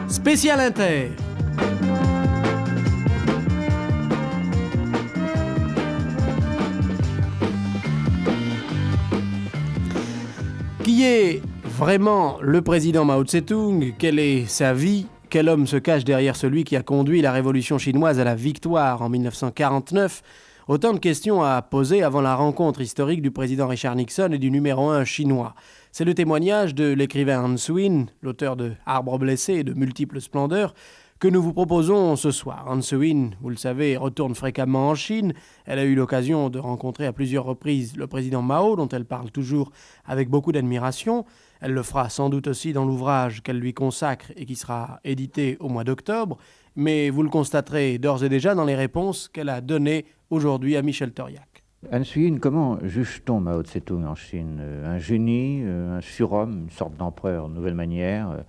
Spécial Inter. Qui est vraiment le président Mao Tse-tung? Quelle est sa vie? Quel homme se cache derrière celui qui a conduit la révolution chinoise à la victoire en 1949? Autant de questions à poser avant la rencontre historique du président Richard Nixon et du numéro 1 chinois. C'est le témoignage de l'écrivain Han Suin, l'auteur de Arbre blessé et de multiples splendeurs, que nous vous proposons ce soir. Han Suin, vous le savez, retourne fréquemment en Chine. Elle a eu l'occasion de rencontrer à plusieurs reprises le président Mao, dont elle parle toujours avec beaucoup d'admiration. Elle le fera sans doute aussi dans l'ouvrage qu'elle lui consacre et qui sera édité au mois d'octobre. Mais vous le constaterez d'ores et déjà dans les réponses qu'elle a données aujourd'hui à Michel Toriac. Han Suin, comment juge-t-on Mao Tse-tung en Chine? Un génie, un surhomme, une sorte d'empereur, nouvelle manière,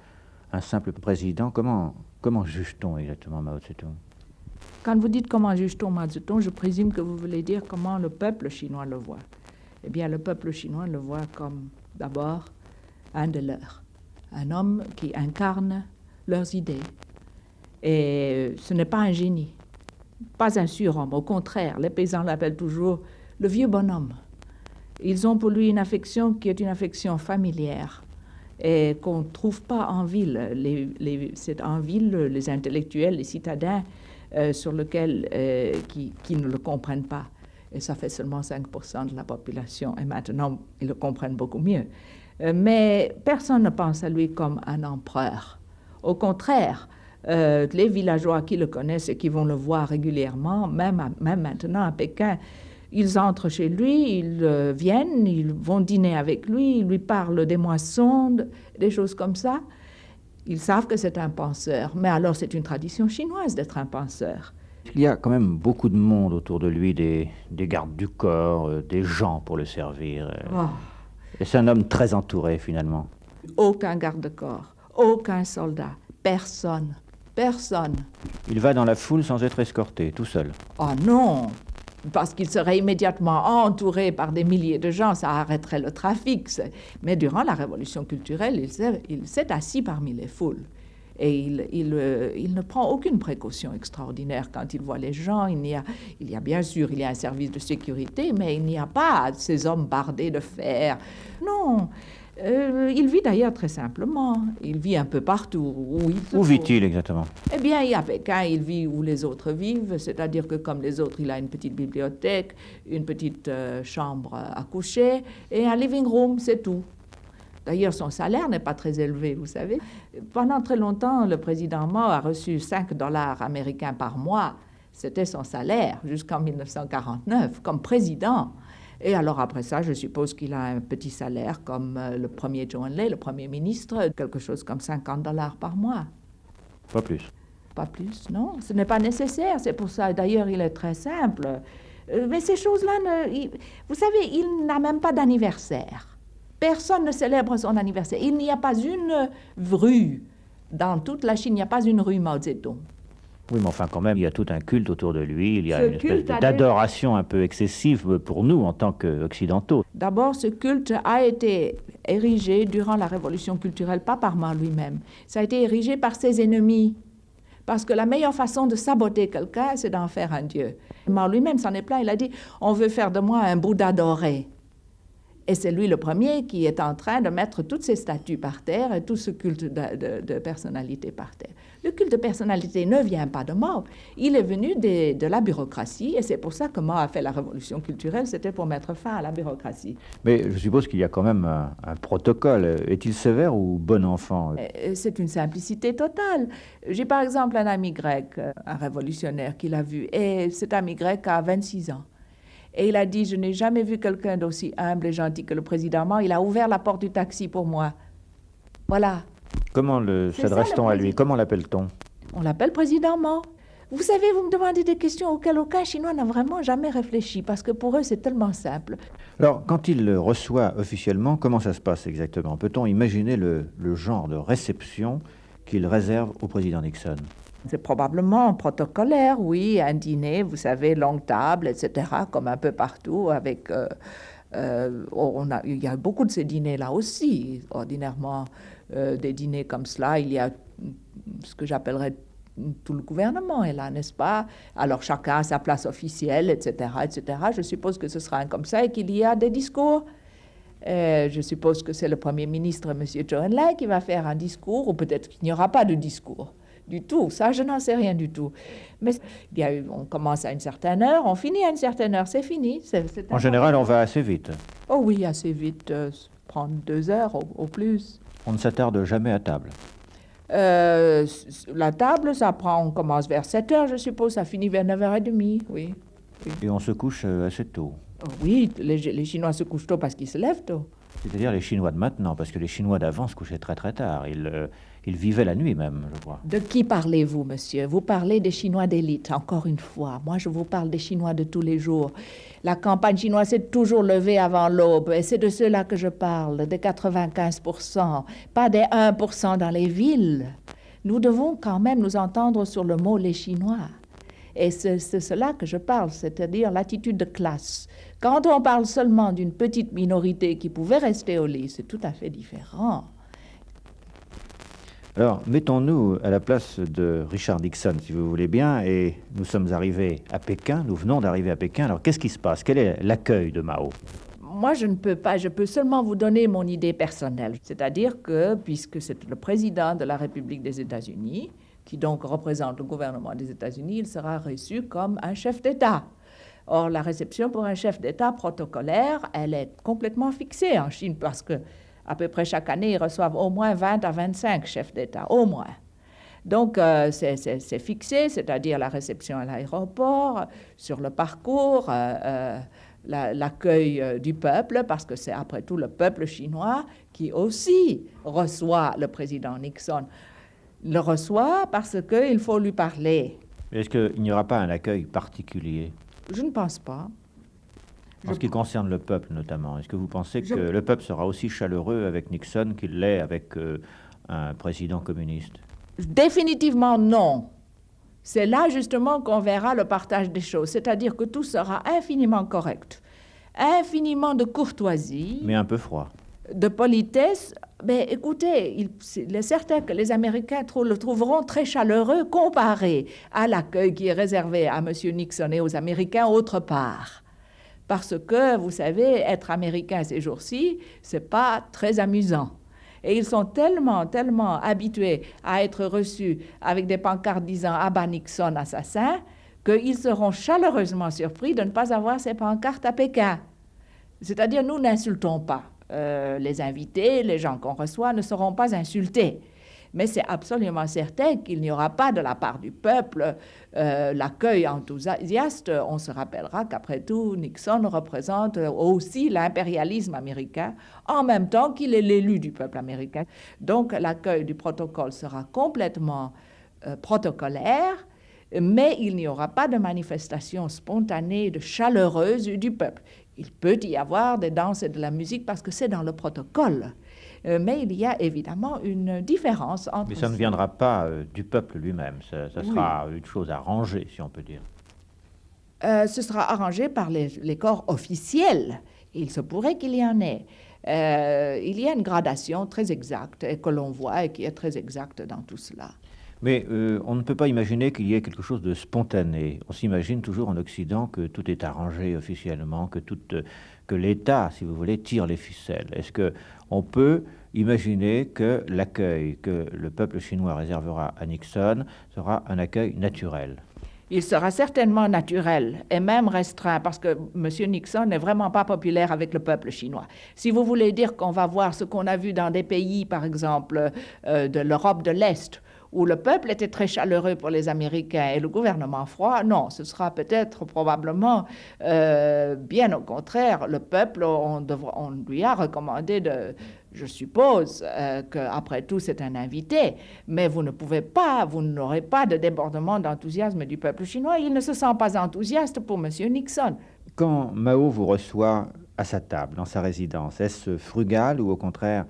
un simple président? Comment juge-t-on exactement Mao Tse-tung? Quand vous dites comment juge-t-on Mao Tse-tung, je présume que vous voulez dire comment le peuple chinois le voit. Eh bien, le peuple chinois le voit comme, d'abord, un de leurs. Un homme qui incarne leurs idées. Et ce n'est pas un génie, pas un surhomme. Au contraire, les paysans l'appellent toujours le vieux bonhomme. Ils ont pour lui une affection qui est une affection familière et qu'on ne trouve pas en ville. C'est en ville les intellectuels, les citadins sur lesquels qui ne le comprennent pas. Et ça fait seulement 5% de la population. Et maintenant, ils le comprennent beaucoup mieux. Mais personne ne pense à lui comme un empereur. Au contraire, les villageois qui le connaissent et qui vont le voir régulièrement, même maintenant à Pékin, ils entrent chez lui, ils viennent, ils vont dîner avec lui, ils lui parlent des moissons, des choses comme ça. Ils savent que c'est un penseur. Mais alors, c'est une tradition chinoise d'être un penseur. Il y a quand même beaucoup de monde autour de lui, des gardes du corps, des gens pour le servir. Oh. Et c'est un homme très entouré, finalement. Aucun garde-corps, aucun soldat, personne. Il va dans la foule sans être escorté, tout seul. Oh non, parce qu'il serait immédiatement entouré par des milliers de gens, ça arrêterait le trafic. Mais durant la révolution culturelle, il s'est assis parmi les foules. Et il ne prend aucune précaution extraordinaire quand il voit les gens. Il y a bien sûr, il y a un service de sécurité, mais il n'y a pas ces hommes bardés de fer. Non. Il vit d'ailleurs très simplement. Il vit un peu partout. Où vit-il exactement? Eh bien, à Pékin, il vit où les autres vivent, c'est-à-dire que comme les autres, il a une petite bibliothèque, une petite chambre à coucher et un living room, c'est tout. D'ailleurs, son salaire n'est pas très élevé, vous savez. Pendant très longtemps, le président Mao a reçu 5 $ américains par mois. C'était son salaire jusqu'en 1949 comme président. Et alors après ça, je suppose qu'il a un petit salaire comme le premier Zhou Enlai, le premier ministre, quelque chose comme 50 $ par mois. Pas plus. Pas plus, non. Ce n'est pas nécessaire, c'est pour ça. D'ailleurs, il est très simple. Mais ces choses-là, vous savez, il n'a même pas d'anniversaire. Personne ne célèbre son anniversaire. Il n'y a pas une rue, dans toute la Chine, il n'y a pas une rue Mao Zedong. Oui, mais enfin, quand même, il y a tout un culte autour de lui. Il y a une espèce d'adoration un peu excessive pour nous en tant qu'occidentaux. D'abord, ce culte a été érigé durant la révolution culturelle, pas par Mao lui-même. Ça a été érigé par ses ennemis. Parce que la meilleure façon de saboter quelqu'un, c'est d'en faire un dieu. Mao lui-même s'en est plaint. Il a dit « On veut faire de moi un Bouddha doré ». Et c'est lui le premier qui est en train de mettre toutes ces statues par terre et tout ce culte de personnalité par terre. Le culte de personnalité ne vient pas de Mao. Il est venu de la bureaucratie et c'est pour ça que Mao a fait la révolution culturelle, c'était pour mettre fin à la bureaucratie. Mais je suppose qu'il y a quand même un protocole. Est-il sévère ou bon enfant? C'est une simplicité totale. J'ai par exemple un ami grec, un révolutionnaire qu'il a vu, et cet ami grec a 26 ans. Et il a dit, je n'ai jamais vu quelqu'un d'aussi humble et gentil que le président Mao. Il a ouvert la porte du taxi pour moi. Voilà. Comment C'est ça, s'adresse-t-on le à lui? président. Comment l'appelle-t-on? On l'appelle président Mao. Vous savez, vous me demandez des questions auxquelles aucun Chinois n'a vraiment jamais réfléchi, parce que pour eux, c'est tellement simple. Alors, quand il le reçoit officiellement, comment ça se passe exactement? Peut-on imaginer le genre de réception qu'il réserve au président Nixon? C'est probablement protocolaire, oui, un dîner, vous savez, longue table, etc., comme un peu partout, avec... il y a beaucoup de ces dîners-là aussi. Ordinairement, des dîners comme cela, il y a ce que j'appellerais tout le gouvernement est là, n'est-ce pas? Alors chacun a sa place officielle, etc., etc. Je suppose que ce sera comme ça et qu'il y a des discours. Je suppose que c'est le Premier ministre, M. Zhou Enlai, qui va faire un discours, ou peut-être qu'il n'y aura pas de discours du tout. Ça, je n'en sais rien du tout. Mais on commence à une certaine heure, on finit à une certaine heure, c'est fini. En général, on va assez vite. Oh oui, assez vite, prendre 2 heures au plus. On ne s'attarde jamais à table. La table, on commence vers 7 heures, je suppose, ça finit vers 9h30, oui. Et on se couche assez tôt. Oh oui, les Chinois se couchent tôt parce qu'ils se lèvent tôt. C'est-à-dire les Chinois de maintenant, parce que les Chinois d'avant se couchaient très très tard. Ils vivaient la nuit même, je crois. De qui parlez-vous, monsieur? Vous parlez des Chinois d'élite, encore une fois. Moi, je vous parle des Chinois de tous les jours. La campagne chinoise s'est toujours levée avant l'aube, et c'est de ceux-là que je parle, des 95%, pas des 1% dans les villes. Nous devons quand même nous entendre sur le mot « les Chinois ». Et c'est cela que je parle, c'est-à-dire l'attitude de classe. Quand on parle seulement d'une petite minorité qui pouvait rester au lit, c'est tout à fait différent. Alors, mettons-nous à la place de Richard Nixon, si vous voulez bien, et nous sommes arrivés à Pékin, nous venons d'arriver à Pékin. Alors, qu'est-ce qui se passe? Quel est l'accueil de Mao? Moi, je ne peux pas, je peux seulement vous donner mon idée personnelle. C'est-à-dire que, puisque c'est le président de la République des États-Unis, qui donc représente le gouvernement des États-Unis, il sera reçu comme un chef d'État. Or, la réception pour un chef d'État protocolaire, elle est complètement fixée en Chine, parce que à peu près chaque année, ils reçoivent au moins 20 à 25 chefs d'État, au moins. Donc, c'est fixé, c'est-à-dire la réception à l'aéroport, sur le parcours, l'accueil du peuple, parce que c'est après tout le peuple chinois qui aussi reçoit le président Nixon. Le reçoit parce qu'il faut lui parler. Est-ce qu'il n'y aura pas un accueil particulier? Je ne pense pas. En ce qui concerne le peuple notamment, est-ce que vous pensez que le peuple sera aussi chaleureux avec Nixon qu'il l'est avec un président communiste? Définitivement non. C'est là justement qu'on verra le partage des choses, c'est-à-dire que tout sera infiniment correct, infiniment de courtoisie. Mais un peu froid. De politesse. Mais écoutez, il est certain que les Américains le trouveront très chaleureux comparé à l'accueil qui est réservé à M. Nixon et aux Américains autre part. Parce que, vous savez, être américain ces jours-ci, c'est pas très amusant. Et ils sont tellement, tellement habitués à être reçus avec des pancartes disant « Ah bah Nixon, assassin », qu'ils seront chaleureusement surpris de ne pas avoir ces pancartes à Pékin. C'est-à-dire, nous n'insultons pas. Les invités, les gens qu'on reçoit ne seront pas insultés. Mais c'est absolument certain qu'il n'y aura pas de la part du peuple l'accueil enthousiaste. On se rappellera qu'après tout, Nixon représente aussi l'impérialisme américain, en même temps qu'il est l'élu du peuple américain. Donc l'accueil du protocole sera complètement protocolaire, mais il n'y aura pas de manifestation spontanée, chaleureuse du peuple. Il peut y avoir des danses et de la musique parce que c'est dans le protocole. Mais il y a évidemment une différence entre... Mais ça ne viendra pas du peuple lui-même, ça sera une chose arrangée, si on peut dire. Ce sera arrangé par les corps officiels. Il se pourrait qu'il y en ait. Il y a une gradation très exacte et que l'on voit et qui est très exacte dans tout cela. Mais on ne peut pas imaginer qu'il y ait quelque chose de spontané. On s'imagine toujours en Occident que tout est arrangé officiellement, que l'État, si vous voulez, tire les ficelles. Est-ce qu'on peut imaginer que l'accueil que le peuple chinois réservera à Nixon sera un accueil naturel? Il sera certainement naturel et même restreint parce que M. Nixon n'est vraiment pas populaire avec le peuple chinois. Si vous voulez dire qu'on va voir ce qu'on a vu dans des pays, par exemple, de l'Europe de l'Est, où le peuple était très chaleureux pour les Américains et le gouvernement froid, non, ce sera peut-être probablement bien au contraire. Le peuple, on lui a recommandé Je suppose qu'après tout, c'est un invité, mais vous n'aurez pas de débordement d'enthousiasme du peuple chinois. Il ne se sent pas enthousiaste pour M. Nixon. Quand Mao vous reçoit à sa table, dans sa résidence, est-ce frugal ou au contraire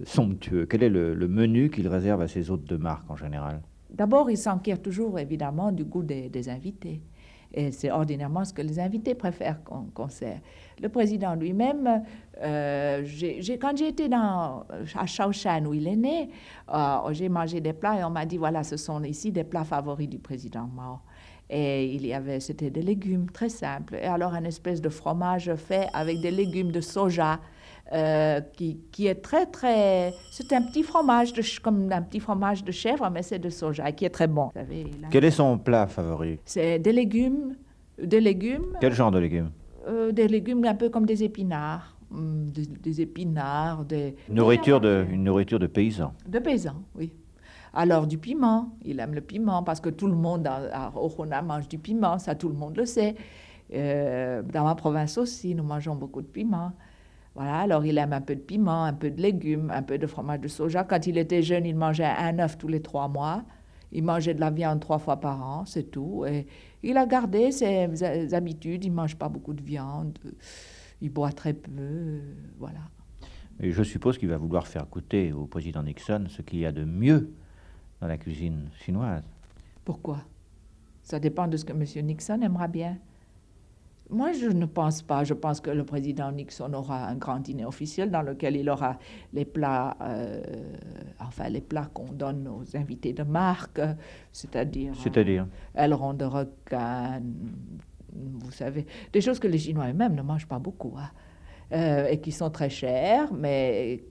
somptueux? Quel est le menu qu'il réserve à ses hôtes de marque en général? D'abord, il s'enquiert toujours évidemment du goût des invités. Et c'est ordinairement ce que les invités préfèrent qu'on sert. Le président lui-même, quand j'ai été à Shaoshan, où il est né, j'ai mangé des plats et on m'a dit, voilà, ce sont ici des plats favoris du président Mao. Et c'était des légumes très simples. Et alors, une espèce de fromage fait avec des légumes de soja, qui est très, très... C'est un petit fromage, comme un petit fromage de chèvre, mais c'est de soja, qui est très bon. Vous savez, Quel est son plat favori? C'est des légumes. Quel genre de légumes? Des légumes un peu comme des épinards. Des épinards, Une nourriture de paysans. De paysans, oui. Alors du piment, il aime le piment parce que tout le monde au Hunan mange du piment, ça tout le monde le sait. Dans ma province aussi, nous mangeons beaucoup de piment. Voilà, alors il aime un peu de piment, un peu de légumes, un peu de fromage de soja. Quand il était jeune, il mangeait un œuf tous les 3 mois. Il mangeait de la viande 3 fois par an, c'est tout. Et il a gardé ses habitudes, il ne mange pas beaucoup de viande, il boit très peu, voilà. Et je suppose qu'il va vouloir faire goûter au président Nixon ce qu'il y a de mieux dans la cuisine chinoise. Pourquoi? Ça dépend de ce que M. Nixon aimera bien. Moi, je ne pense pas. Je pense que le président Nixon aura un grand dîner officiel dans lequel il aura les plats, les plats qu'on donne aux invités de marque, c'est-à-dire aileron de requin, vous savez, des choses que les Chinois eux-mêmes ne mangent pas beaucoup, et qui sont très chères, mais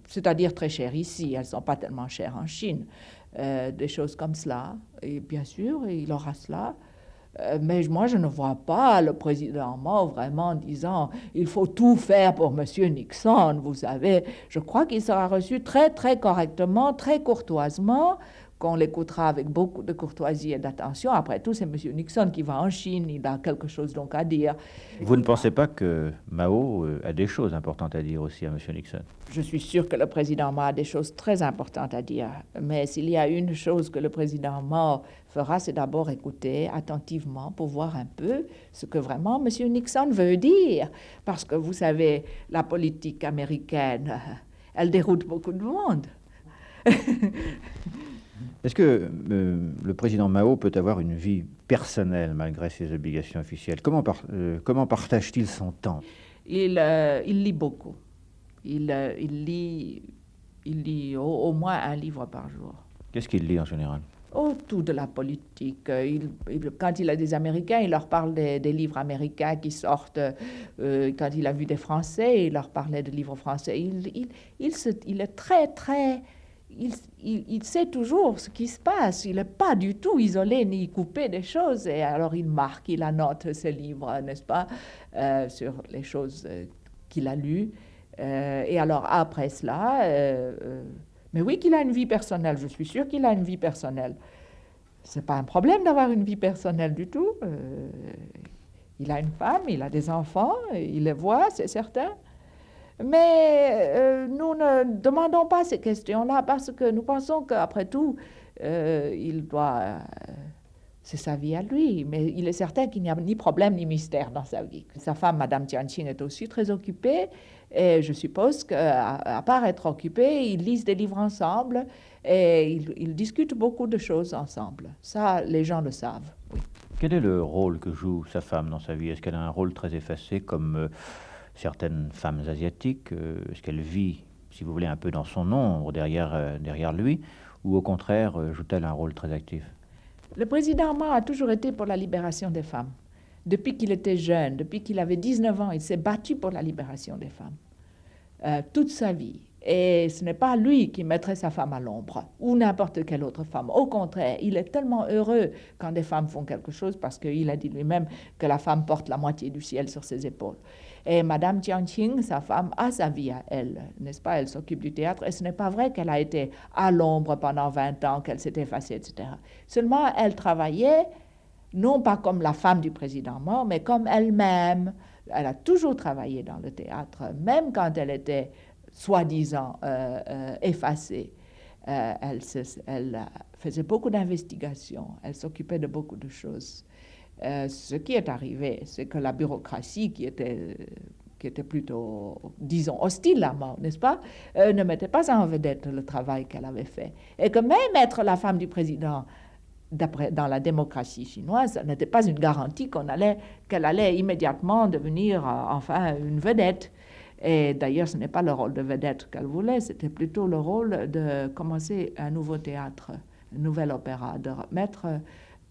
c'est-à-dire très chères ici, elles ne sont pas tellement chères en Chine. Des choses comme cela, et bien sûr, il aura cela. Mais moi, je ne vois pas le président Mao vraiment disant « il faut tout faire pour M. Nixon ». Vous savez, je crois qu'il sera reçu très, très correctement, très courtoisement, qu'on l'écoutera avec beaucoup de courtoisie et d'attention. Après tout, c'est M. Nixon qui va en Chine, il a quelque chose donc à dire. Vous ne pensez pas que Mao a des choses importantes à dire aussi à M. Nixon? Je suis sûr que le président Mao a des choses très importantes à dire. Mais s'il y a une chose que le président Mao fera, c'est d'abord écouter attentivement pour voir un peu ce que vraiment M. Nixon veut dire. Parce que vous savez, la politique américaine, elle déroute beaucoup de monde. Est-ce que le président Mao peut avoir une vie personnelle malgré ses obligations officielles? Comment partage-t-il son temps? Il lit beaucoup. Il lit au moins un livre par jour. Qu'est-ce qu'il lit en général? Oh, tout de la politique. Quand il a des Américains, il leur parle des livres américains qui sortent. Quand il a vu des Français, il leur parlait de livres français. Il est très, très... Il sait toujours ce qui se passe. Il n'est pas du tout isolé ni coupé des choses. Et alors il marque, il annote ses livres, n'est-ce pas, sur les choses qu'il a lues. Et alors après cela, mais oui qu'il a une vie personnelle. Je suis sûre qu'il a une vie personnelle. C'est pas un problème d'avoir une vie personnelle du tout. Il a une femme, il a des enfants, il les voit, c'est certain. Mais nous ne demandons pas ces questions-là parce que nous pensons qu'après tout, c'est sa vie à lui. Mais il est certain qu'il n'y a ni problème ni mystère dans sa vie. Sa femme, Madame Tianqing, est aussi très occupée. Et je suppose qu'à part être occupés, ils lisent des livres ensemble et ils discutent beaucoup de choses ensemble. Ça, les gens le savent, oui. Quel est le rôle que joue sa femme dans sa vie? Est-ce qu'elle a un rôle très effacé comme certaines femmes asiatiques? Est-ce qu'elle vit, si vous voulez, un peu dans son ombre derrière lui? Ou au contraire, joue-t-elle un rôle très actif? Le président Mao a toujours été pour la libération des femmes. Depuis qu'il était jeune, depuis qu'il avait 19 ans, il s'est battu pour la libération des femmes, toute sa vie. Et ce n'est pas lui qui mettrait sa femme à l'ombre, ou n'importe quelle autre femme. Au contraire, il est tellement heureux quand des femmes font quelque chose, parce qu'il a dit lui-même que la femme porte la moitié du ciel sur ses épaules. Et Madame Tianqing, sa femme, a sa vie à elle, n'est-ce pas? Elle s'occupe du théâtre, et ce n'est pas vrai qu'elle a été à l'ombre pendant 20 ans, qu'elle s'est effacée, etc. Seulement, elle travaillait non pas comme la femme du président mort, mais comme elle-même. Elle a toujours travaillé dans le théâtre, même quand elle était soi-disant effacée. Elle faisait beaucoup d'investigations, elle s'occupait de beaucoup de choses. Ce qui est arrivé, c'est que la bureaucratie qui était plutôt, disons, hostile à Mao, n'est-ce pas, ne mettait pas en vedette le travail qu'elle avait fait. Et que même être la femme du président dans la démocratie chinoise, ça n'était pas une garantie qu'elle allait immédiatement devenir enfin une vedette. Et d'ailleurs, ce n'est pas le rôle de vedette qu'elle voulait, c'était plutôt le rôle de commencer un nouveau théâtre, un nouvel opéra, de mettre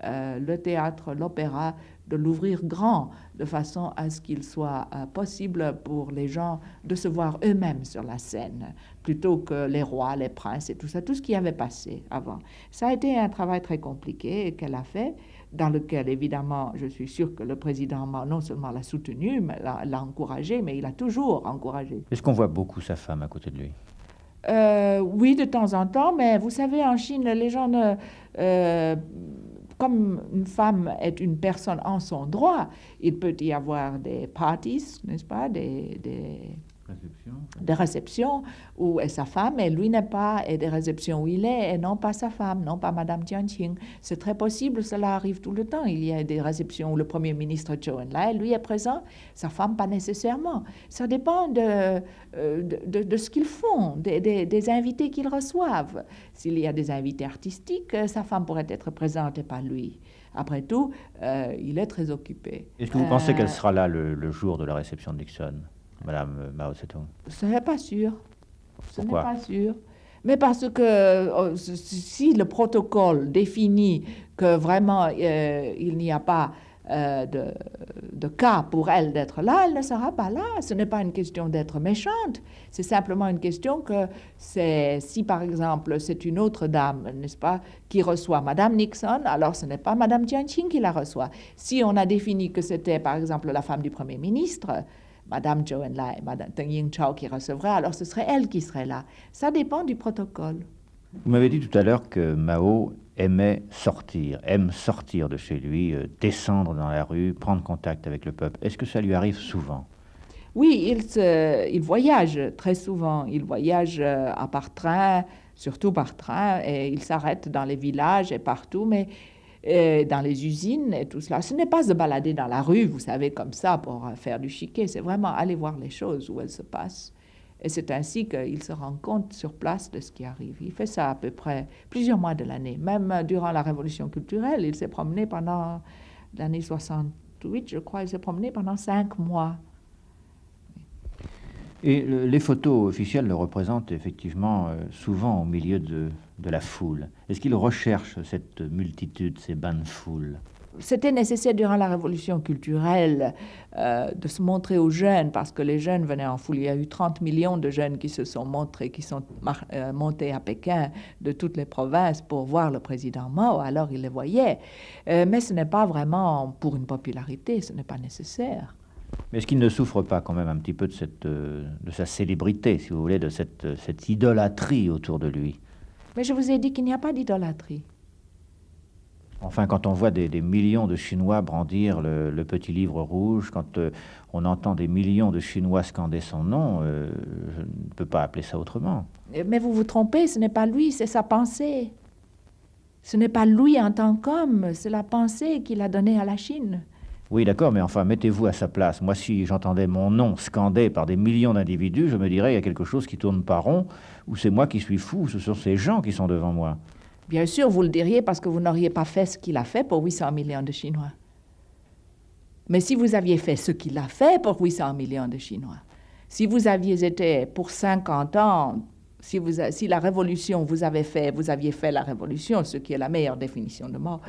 le théâtre, l'opéra, de l'ouvrir grand, de façon à ce qu'il soit possible pour les gens de se voir eux-mêmes sur la scène, plutôt que les rois, les princes et tout ça, tout ce qui avait passé avant. Ça a été un travail très compliqué qu'elle a fait, dans lequel, évidemment, je suis sûre que le président Mao non seulement l'a soutenu, mais l'a encouragé, mais il a toujours encouragé. Est-ce qu'on voit beaucoup sa femme à côté de lui? Oui, de temps en temps, mais vous savez, en Chine, les gens comme une femme est une personne en son droit, il peut y avoir des parties, n'est-ce pas, des réceptions où est sa femme et lui n'est pas, et des réceptions où il est et non pas sa femme, non pas Madame Jianqing. C'est très possible, cela arrive tout le temps. Il y a des réceptions où le Premier ministre Zhou Enlai, lui, est présent, sa femme pas nécessairement. Ça dépend de ce qu'ils font, des invités qu'ils reçoivent. S'il y a des invités artistiques, sa femme pourrait être présente et pas lui. Après tout, il est très occupé. Est-ce que vous pensez qu'elle sera là le jour de la réception de Nixon, Madame Mao Tse-tung? Ce n'est pas sûr. Ce n'est Pourquoi? pas sûr. Mais parce que si le protocole définit que vraiment il n'y a pas de cas pour elle d'être là, elle ne sera pas là. Ce n'est pas une question d'être méchante. C'est simplement une question que si par exemple c'est une autre dame, n'est-ce pas, qui reçoit Madame Nixon, alors ce n'est pas Madame Jianqing qui la reçoit. Si on a défini que c'était par exemple la femme du Premier ministre, Madame Zhou Enlai, Madame Deng Yingzhao qui recevrait, alors ce serait elle qui serait là. Ça dépend du protocole. Vous m'avez dit tout à l'heure que Mao aime sortir de chez lui, descendre dans la rue, prendre contact avec le peuple. Est-ce que ça lui arrive souvent? Oui, il voyage très souvent. Il voyage par train, surtout par train, et il s'arrête dans les villages et partout, mais dans les usines et tout cela. Ce n'est pas se balader dans la rue, vous savez, comme ça, pour faire du chiquet. C'est vraiment aller voir les choses où elles se passent. Et c'est ainsi qu'il se rend compte sur place de ce qui arrive. Il fait ça à peu près plusieurs mois de l'année. Même durant la Révolution culturelle, il s'est promené pendant l'année 68, je crois, il s'est promené pendant 5 mois. Et les photos officielles le représentent effectivement souvent au milieu de la foule. Est-ce qu'il recherche cette multitude, ces bains de foule? C'était nécessaire durant la révolution culturelle de se montrer aux jeunes, parce que les jeunes venaient en foule. Il y a eu 30 millions de jeunes qui se sont montrés, qui sont montés à Pékin de toutes les provinces pour voir le président Mao. Alors ils les voyaient. Mais ce n'est pas vraiment pour une popularité, ce n'est pas nécessaire. Mais est-ce qu'il ne souffre pas quand même un petit peu de sa célébrité, si vous voulez, de cette idolâtrie autour de lui? Mais je vous ai dit qu'il n'y a pas d'idolâtrie. Enfin, quand on voit des millions de Chinois brandir le petit livre rouge, quand on entend des millions de Chinois scander son nom, je ne peux pas appeler ça autrement. Mais vous vous trompez, ce n'est pas lui, c'est sa pensée. Ce n'est pas lui en tant qu'homme, c'est la pensée qu'il a donnée à la Chine. Oui, d'accord, mais enfin, mettez-vous à sa place. Moi, si j'entendais mon nom scandé par des millions d'individus, je me dirais, il y a quelque chose qui tourne pas rond, ou c'est moi qui suis fou, ou ce sont ces gens qui sont devant moi. Bien sûr, vous le diriez parce que vous n'auriez pas fait ce qu'il a fait pour 800 millions de Chinois. Mais si vous aviez fait ce qu'il a fait pour 800 millions de Chinois, si vous aviez été pour 50 ans, si la révolution vous aviez fait la révolution, ce qui est la meilleure définition de mort,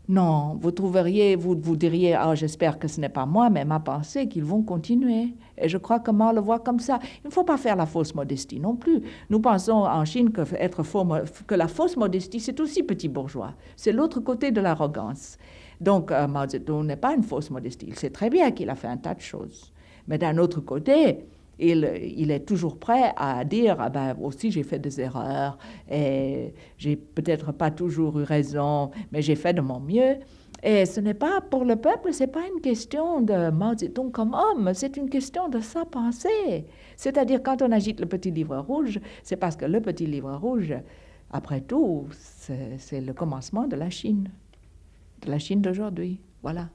non, vous diriez, ah, j'espère que ce n'est pas moi, mais ma pensée qu'ils vont continuer. Et je crois que Mao le voit comme ça. Il ne faut pas faire la fausse modestie non plus. Nous pensons en Chine que la fausse modestie, c'est aussi petit bourgeois. C'est l'autre côté de l'arrogance. Donc, Mao Zedong n'est pas une fausse modestie. Il sait très bien qu'il a fait un tas de choses. Mais d'un autre côté, il est toujours prêt à dire, ah ben, aussi j'ai fait des erreurs et j'ai peut-être pas toujours eu raison, mais j'ai fait de mon mieux. Et ce n'est pas pour le peuple, ce n'est pas une question de Mao Zedong comme homme, c'est une question de sa pensée. C'est-à-dire, quand on agite le petit livre rouge, c'est parce que le petit livre rouge, après tout, c'est le commencement de la Chine d'aujourd'hui. Voilà.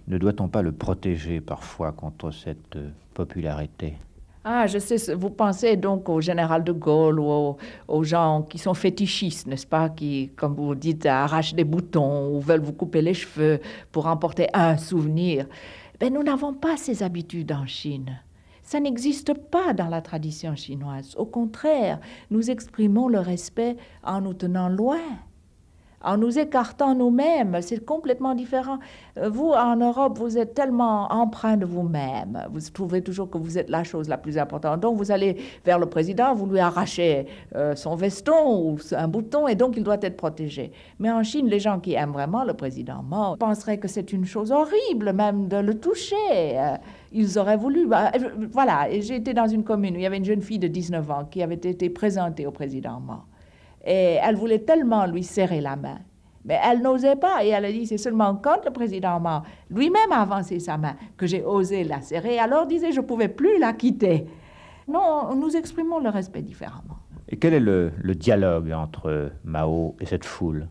Ne doit-on pas le protéger parfois contre cette popularité? Ah, je sais, vous pensez donc au général de Gaulle ou aux gens qui sont fétichistes, n'est-ce pas, qui, comme vous dites, arrachent des boutons ou veulent vous couper les cheveux pour emporter un souvenir. Ben, nous n'avons pas ces habitudes en Chine. Ça n'existe pas dans la tradition chinoise. Au contraire, nous exprimons le respect en nous tenant loin, en nous écartant nous-mêmes. C'est complètement différent. Vous, en Europe, vous êtes tellement empreint de vous-même. Vous trouvez toujours que vous êtes la chose la plus importante. Donc, vous allez vers le président, vous lui arrachez son veston ou un bouton, et donc il doit être protégé. Mais en Chine, les gens qui aiment vraiment le président Mao penseraient que c'est une chose horrible même de le toucher. Ils auraient voulu... Voilà, j'ai été dans une commune où il y avait une jeune fille de 19 ans qui avait été présentée au président Mao. Et elle voulait tellement lui serrer la main. Mais elle n'osait pas. Et elle a dit, c'est seulement quand le président Mao lui-même a avancé sa main que j'ai osé la serrer. Alors, disait, je ne pouvais plus la quitter. Non, nous exprimons le respect différemment. Et quel est le dialogue entre Mao et cette foule?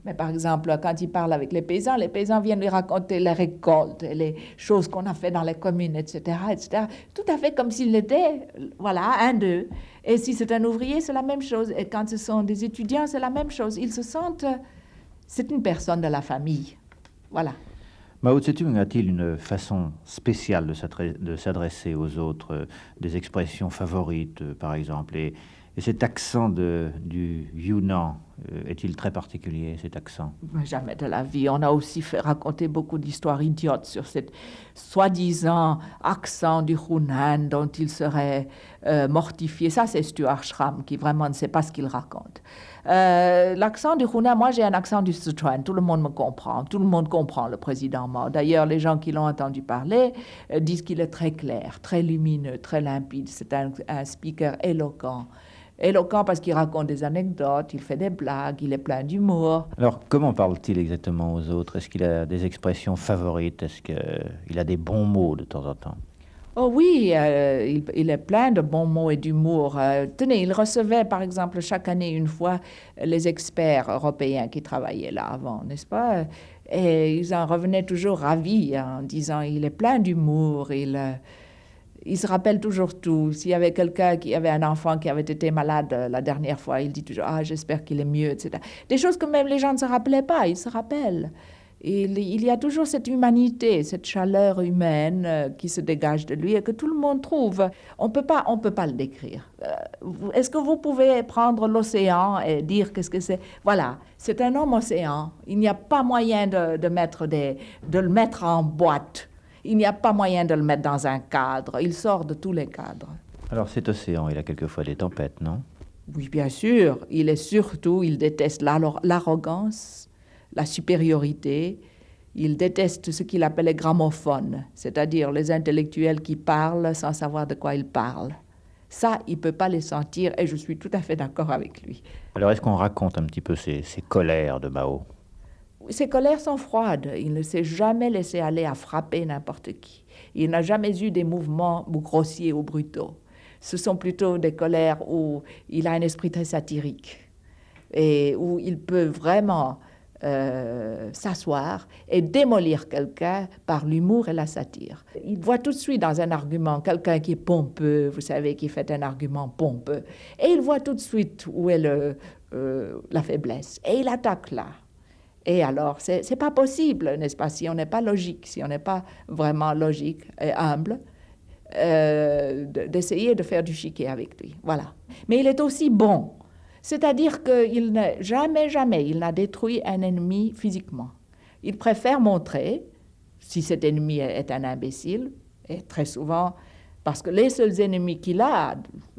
Mais par exemple, quand il parle avec les paysans viennent lui raconter les récoltes, et les choses qu'on a fait dans les communes, etc., etc. Tout à fait comme s'il était, voilà, un d'eux. Et si c'est un ouvrier, c'est la même chose. Et quand ce sont des étudiants, c'est la même chose. Ils se sentent... C'est une personne de la famille. Voilà. Mao Tse-tung a-t-il une façon spéciale de s'adresser aux autres, des expressions favorites, par exemple, et cet accent du Yunnan, est-il très particulier, cet accent? Jamais de la vie. On a aussi raconté beaucoup d'histoires idiotes sur cet soi-disant accent du Hunan dont il serait mortifié. Ça, c'est Stuart Schramm qui vraiment ne sait pas ce qu'il raconte. L'accent du Hunan, moi j'ai un accent du Sichuan, tout le monde me comprend, tout le monde comprend le président Mao. D'ailleurs, les gens qui l'ont entendu parler disent qu'il est très clair, très lumineux, très limpide. C'est un speaker éloquent. Éloquent parce qu'il raconte des anecdotes, il fait des blagues, il est plein d'humour. Alors, comment parle-t-il exactement aux autres? Est-ce qu'il a des expressions favorites? Est-ce qu'il a des bons mots de temps en temps? Oh oui, il est plein de bons mots et d'humour. Tenez, il recevait par exemple chaque année une fois les experts européens qui travaillaient là avant, n'est-ce pas? Et ils en revenaient toujours ravis en disant il est plein d'humour, il se rappelle toujours tout. S'il y avait quelqu'un qui avait un enfant qui avait été malade la dernière fois, il dit toujours « Ah, j'espère qu'il est mieux », etc. Des choses que même les gens ne se rappelaient pas, ils se rappellent. Il y a toujours cette humanité, cette chaleur humaine qui se dégage de lui et que tout le monde trouve. On peut pas le décrire. Est-ce que vous pouvez prendre l'océan et dire qu'est-ce que c'est? Voilà, c'est un homme océan. Il n'y a pas moyen de le mettre en boîte. Il n'y a pas moyen de le mettre dans un cadre. Il sort de tous les cadres. Alors cet océan, il a quelquefois des tempêtes, non? Oui, bien sûr. Il déteste l'arrogance, la supériorité. Il déteste ce qu'il appelle les gramophones, c'est-à-dire les intellectuels qui parlent sans savoir de quoi ils parlent. Ça, il ne peut pas les sentir et je suis tout à fait d'accord avec lui. Alors est-ce qu'on raconte un petit peu ces colères de Mao? Ses colères sont froides. Il ne s'est jamais laissé aller à frapper n'importe qui. Il n'a jamais eu des mouvements grossiers ou brutaux. Ce sont plutôt des colères où il a un esprit très satirique et où il peut vraiment s'asseoir et démolir quelqu'un par l'humour et la satire. Il voit tout de suite dans un argument quelqu'un qui est pompeux, vous savez, qui fait un argument pompeux, et il voit tout de suite où est la faiblesse, et il attaque là. Et alors, c'est pas possible, n'est-ce pas, si on n'est pas logique, si on n'est pas vraiment logique et humble, d'essayer de faire du chiquet avec lui. Voilà. Mais il est aussi bon. C'est-à-dire qu'il n'a jamais, il n'a détruit un ennemi physiquement. Il préfère montrer, si cet ennemi est un imbécile, et très souvent, parce que les seuls ennemis qu'il a,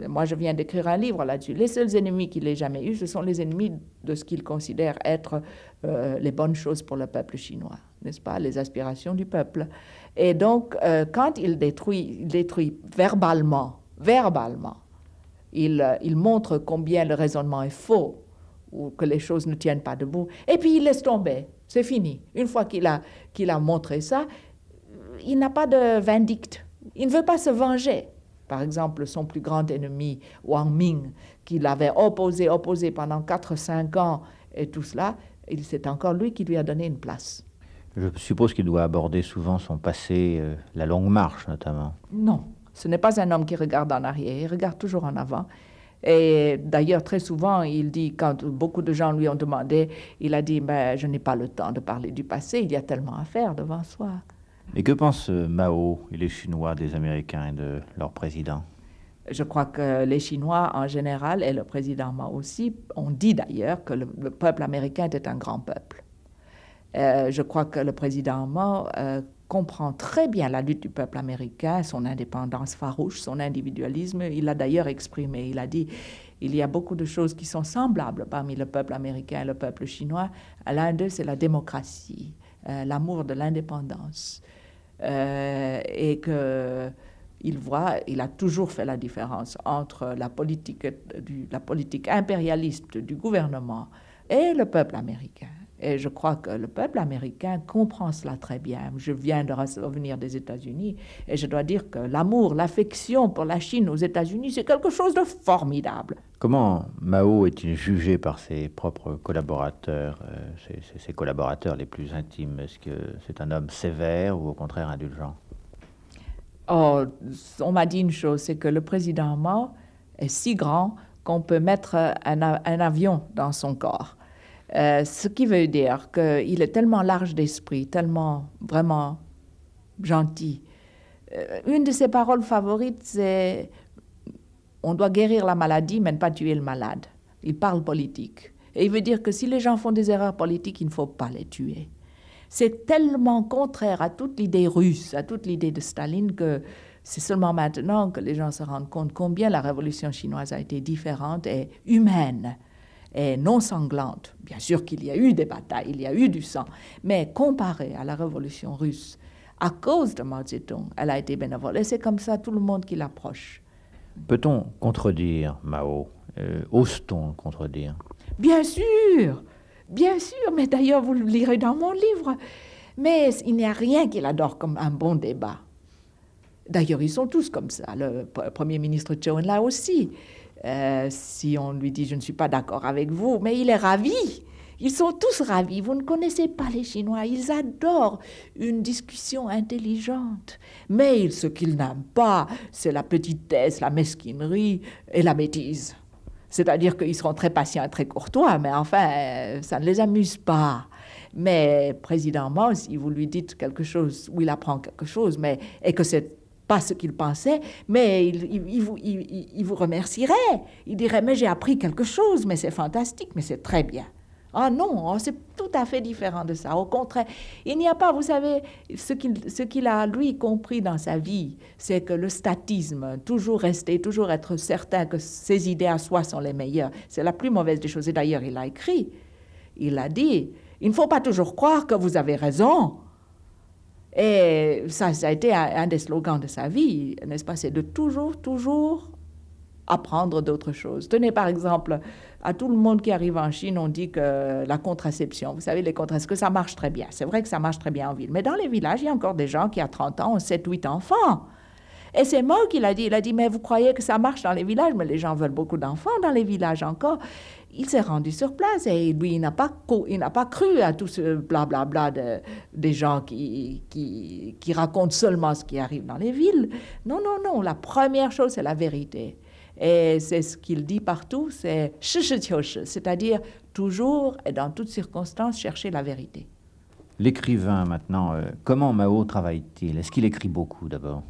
moi je viens d'écrire un livre là-dessus, les seuls ennemis qu'il ait jamais eus, ce sont les ennemis de ce qu'il considère être les bonnes choses pour le peuple chinois, n'est-ce pas, les aspirations du peuple. Et donc, quand il détruit verbalement, il montre combien le raisonnement est faux ou que les choses ne tiennent pas debout. Et puis il laisse tomber, c'est fini. Une fois qu'il a montré ça, il n'a pas de vindicte. Il ne veut pas se venger. Par exemple, son plus grand ennemi, Wang Ming, qu'il avait opposé pendant 4-5 ans et tout cela, c'est encore lui qui lui a donné une place. Je suppose qu'il doit aborder souvent son passé, la longue marche notamment. Non, ce n'est pas un homme qui regarde en arrière, il regarde toujours en avant. Et d'ailleurs, très souvent, il dit, quand beaucoup de gens lui ont demandé, il a dit, ben, je n'ai pas le temps de parler du passé, il y a tellement à faire devant soi. Et que pensent Mao et les Chinois des Américains et de leur président? Je crois que les Chinois en général, et le président Mao aussi, ont dit d'ailleurs que le peuple américain était un grand peuple. Je crois que le président Mao comprend très bien la lutte du peuple américain, son indépendance farouche, son individualisme. Il l'a d'ailleurs exprimé. Il a dit il y a beaucoup de choses qui sont semblables parmi le peuple américain et le peuple chinois. L'un d'eux, c'est la démocratie, l'amour de l'indépendance. Et il a toujours fait la différence entre la politique impérialiste du gouvernement et le peuple américain. Et je crois que le peuple américain comprend cela très bien. Je viens de revenir des États-Unis et je dois dire que l'amour, l'affection pour la Chine aux États-Unis, c'est quelque chose de formidable. Comment Mao est-il jugé par ses propres collaborateurs, ses collaborateurs les plus intimes? Est-ce que c'est un homme sévère ou au contraire indulgent? Oh, on m'a dit une chose, c'est que le président Mao est si grand qu'on peut mettre un avion dans son corps. Ce qui veut dire qu'il est tellement large d'esprit, tellement vraiment gentil. Une de ses paroles favorites, c'est « on doit guérir la maladie, mais ne pas tuer le malade ». Il parle politique. Et il veut dire que si les gens font des erreurs politiques, il ne faut pas les tuer. C'est tellement contraire à toute l'idée russe, à toute l'idée de Staline, que c'est seulement maintenant que les gens se rendent compte combien la révolution chinoise a été différente et humaine et non sanglante. Bien sûr qu'il y a eu des batailles, il y a eu du sang, mais comparé à la révolution russe, à cause de Mao Zedong, elle a été bénévole. Et c'est comme ça tout le monde qui l'approche. Peut-on contredire Mao? Ose-t-on le contredire? Bien sûr, mais d'ailleurs vous le lirez dans mon livre. Mais il n'y a rien qu'il adore comme un bon débat. D'ailleurs, ils sont tous comme ça. Le Premier ministre Zhou Enlai aussi. Si on lui dit « je ne suis pas d'accord avec vous », mais il est ravi. Ils sont tous ravis. Vous ne connaissez pas les Chinois. Ils adorent une discussion intelligente. Mais ce qu'ils n'aiment pas, c'est la petitesse, la mesquinerie et la bêtise. C'est-à-dire qu'ils seront très patients et très courtois, mais enfin, ça ne les amuse pas. Mais président Mao, si vous lui dites quelque chose, ou il apprend quelque chose, et que c'est pas ce qu'il pensait, mais il vous remercierait. Il dirait, mais j'ai appris quelque chose, mais c'est fantastique, mais c'est très bien. Ah non, c'est tout à fait différent de ça. Au contraire, il n'y a pas, vous savez, ce qu'il a, lui, compris dans sa vie, c'est que le statisme, toujours rester, toujours être certain que ses idées à soi sont les meilleures, c'est la plus mauvaise des choses. Et d'ailleurs, il a écrit, il a dit, il ne faut pas toujours croire que vous avez raison. Et ça a été un des slogans de sa vie, n'est-ce pas? C'est de toujours apprendre d'autres choses. Tenez par exemple, à tout le monde qui arrive en Chine, on dit que la contraception, vous savez, que ça marche très bien. C'est vrai que ça marche très bien en ville. Mais dans les villages, il y a encore des gens qui, à 30 ans, ont 7-8 enfants. Et c'est Mao qui l'a dit. Il a dit, mais vous croyez que ça marche dans les villages? Mais les gens veulent beaucoup d'enfants dans les villages encore. Il s'est rendu sur place et lui, il n'a pas cru à tout ce blablabla des gens qui racontent seulement ce qui arrive dans les villes. Non. La première chose, c'est la vérité. Et c'est ce qu'il dit partout, c'est « shi shi qiu shi », c'est-à-dire toujours et dans toutes circonstances chercher la vérité. L'écrivain maintenant, comment Mao travaille-t-il? Est-ce qu'il écrit beaucoup d'abord?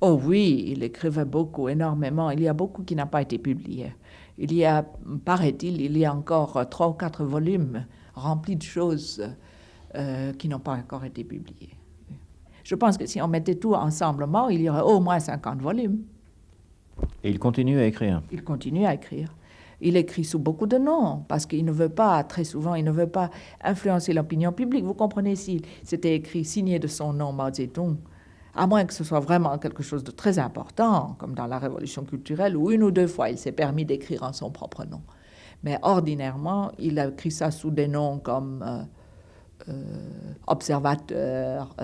Oh oui, il écrivait beaucoup, énormément. Il y a beaucoup qui n'a pas été publié. Il y a, paraît-il, encore 3 ou 4 volumes remplis de choses qui n'ont pas encore été publiées. Je pense que si on mettait tout ensemble, il y aurait au moins 50 volumes. Et il continue à écrire? Il continue à écrire. Il écrit sous beaucoup de noms, parce qu'il ne veut pas, très souvent, il ne veut pas influencer l'opinion publique. Vous comprenez, si c'était écrit, signé de son nom, Mao Zedong, à moins que ce soit vraiment quelque chose de très important, comme dans la Révolution culturelle, où 1 ou 2 fois il s'est permis d'écrire en son propre nom. Mais ordinairement, il a écrit ça sous des noms comme observateur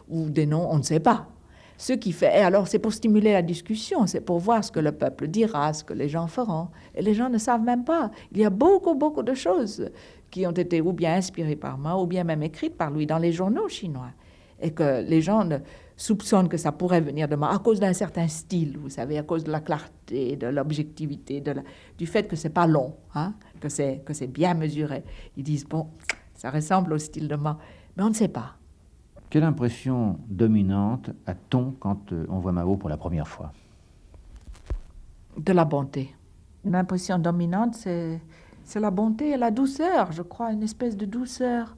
ou des noms, on ne sait pas. Ce qui fait, et alors c'est pour stimuler la discussion, c'est pour voir ce que le peuple dira, ce que les gens feront. Et les gens ne savent même pas. Il y a beaucoup, beaucoup de choses qui ont été ou bien inspirées par Mao, ou bien même écrites par lui dans les journaux chinois. Et que les gens soupçonnent que ça pourrait venir de Mao à cause d'un certain style, vous savez, à cause de la clarté, de l'objectivité, du fait que c'est pas long, hein, que c'est bien mesuré. Ils disent, bon, ça ressemble au style de Mao, mais on ne sait pas. Quelle impression dominante a-t-on quand on voit Mao pour la première fois? De la bonté. L'impression dominante, c'est la bonté et la douceur, je crois, une espèce de douceur.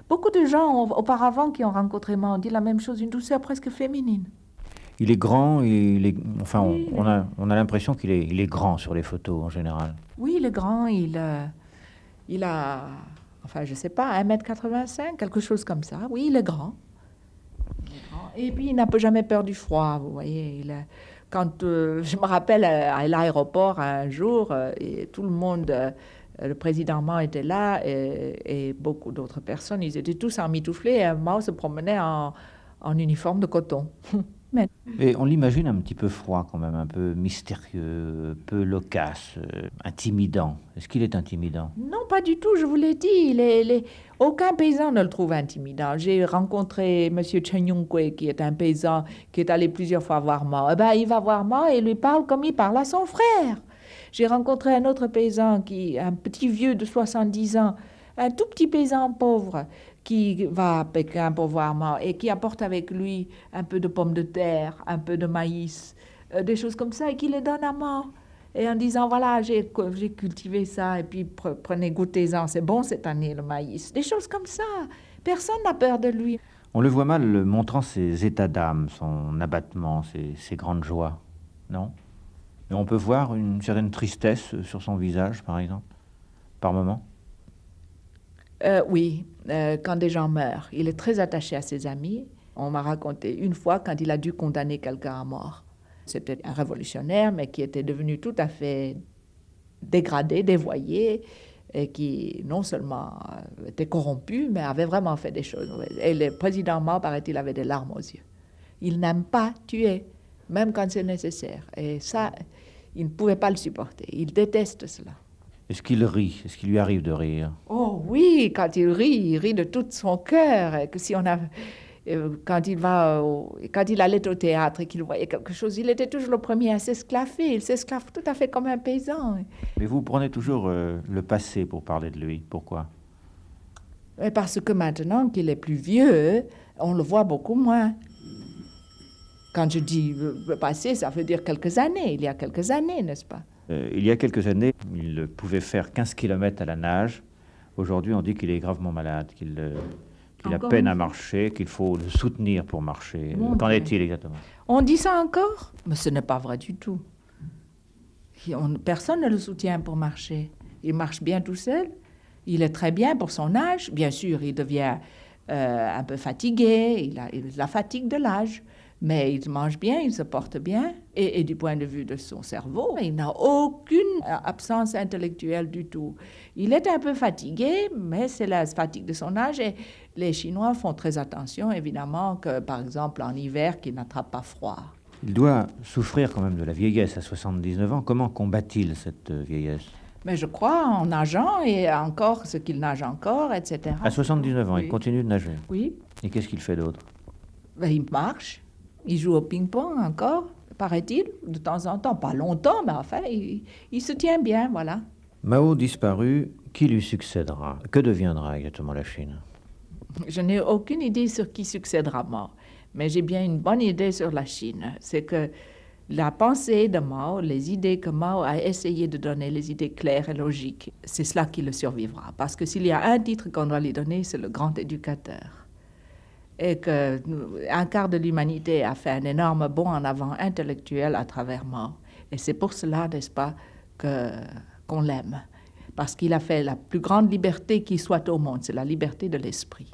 Beaucoup de gens auparavant qui ont rencontré Mao ont dit la même chose, une douceur presque féminine. Il est grand, enfin, oui, on a l'impression qu'il est grand sur les photos en général. Oui, il est grand, il a, enfin, je ne sais pas, 1,85 m, quelque chose comme ça. Oui, il est grand. Et puis, il n'a jamais peur du froid, vous voyez. Quand je me rappelle à l'aéroport un jour, et tout le monde, le président Mao était là et beaucoup d'autres personnes, ils étaient tous emmitouflés et Mao se promenait en uniforme de coton. Et on l'imagine un petit peu froid quand même, un peu mystérieux, un peu loquace, intimidant. Est-ce qu'il est intimidant? Non, pas du tout, je vous l'ai dit. Aucun paysan ne le trouve intimidant. J'ai rencontré M. Chen Yonghui, qui est un paysan qui est allé plusieurs fois voir Mao. Eh ben, il va voir Mao et lui parle comme il parle à son frère. J'ai rencontré un autre paysan, un petit vieux de 70 ans, un tout petit paysan pauvre, qui va à Pékin pour voir Mao et qui apporte avec lui un peu de pommes de terre, un peu de maïs, des choses comme ça, et qui les donne à Mao. Et en disant, voilà, j'ai cultivé ça, et puis prenez, goûtez-en, c'est bon cette année le maïs. Des choses comme ça. Personne n'a peur de lui. On le voit mal montrant ses états d'âme, son abattement, ses grandes joies, non? Et on peut voir une certaine tristesse sur son visage, par exemple, par moment? Oui, quand des gens meurent. Il est très attaché à ses amis. On m'a raconté une fois quand il a dû condamner quelqu'un à mort. C'était un révolutionnaire, mais qui était devenu tout à fait dégradé, dévoyé, et qui non seulement était corrompu, mais avait vraiment fait des choses. Et le président Mao, paraît-il, avait des larmes aux yeux. Il n'aime pas tuer, même quand c'est nécessaire. Et ça, il ne pouvait pas le supporter. Il déteste cela. Est-ce qu'il rit? Est-ce qu'il lui arrive de rire? Oh oui, quand il rit de tout son cœur. Et que si on a, quand il allait au théâtre et qu'il voyait quelque chose, il était toujours le premier à s'esclaffer. Il s'esclaffe tout à fait comme un paysan. Mais vous prenez toujours le passé pour parler de lui. Pourquoi? Parce que maintenant qu'il est plus vieux, on le voit beaucoup moins. Quand je dis le passé, ça veut dire quelques années. Il y a quelques années, n'est-ce pas? Il y a quelques années, il pouvait faire 15 km à la nage. Aujourd'hui, on dit qu'il est gravement malade, qu'il a peine à marcher, qu'il faut le soutenir pour marcher. Qu'en est-il exactement? On dit ça encore? Mais ce n'est pas vrai du tout. Personne ne le soutient pour marcher. Il marche bien tout seul. Il est très bien pour son âge. Bien sûr, il devient un peu fatigué. Il a la fatigue de l'âge. Mais il mange bien, il se porte bien. Et du point de vue de son cerveau, il n'a aucune absence intellectuelle du tout. Il est un peu fatigué, mais c'est la fatigue de son âge. Et les Chinois font très attention, évidemment, que, par exemple, en hiver, qu'il n'attrape pas froid. Il doit souffrir quand même de la vieillesse à 79 ans. Comment combat-il cette vieillesse? Mais je crois en nageant et encore ce qu'il nage encore, etc. À 79 ans, oui. Il continue de nager? Oui. Et qu'est-ce qu'il fait d'autre? Ben, il marche. Il joue au ping-pong encore, paraît-il, de temps en temps. Pas longtemps, mais enfin, il se tient bien, voilà. Mao disparu, qui lui succédera? Que deviendra exactement la Chine? Je n'ai aucune idée sur qui succédera Mao, mais j'ai bien une bonne idée sur la Chine. C'est que la pensée de Mao, les idées que Mao a essayé de donner, les idées claires et logiques, c'est cela qui le survivra. Parce que s'il y a un titre qu'on doit lui donner, c'est le grand éducateur. Et qu'un quart de l'humanité a fait un énorme bond en avant intellectuel à travers Mao. Et c'est pour cela, n'est-ce pas, qu'on l'aime. Parce qu'il a fait la plus grande liberté qui soit au monde, c'est la liberté de l'esprit.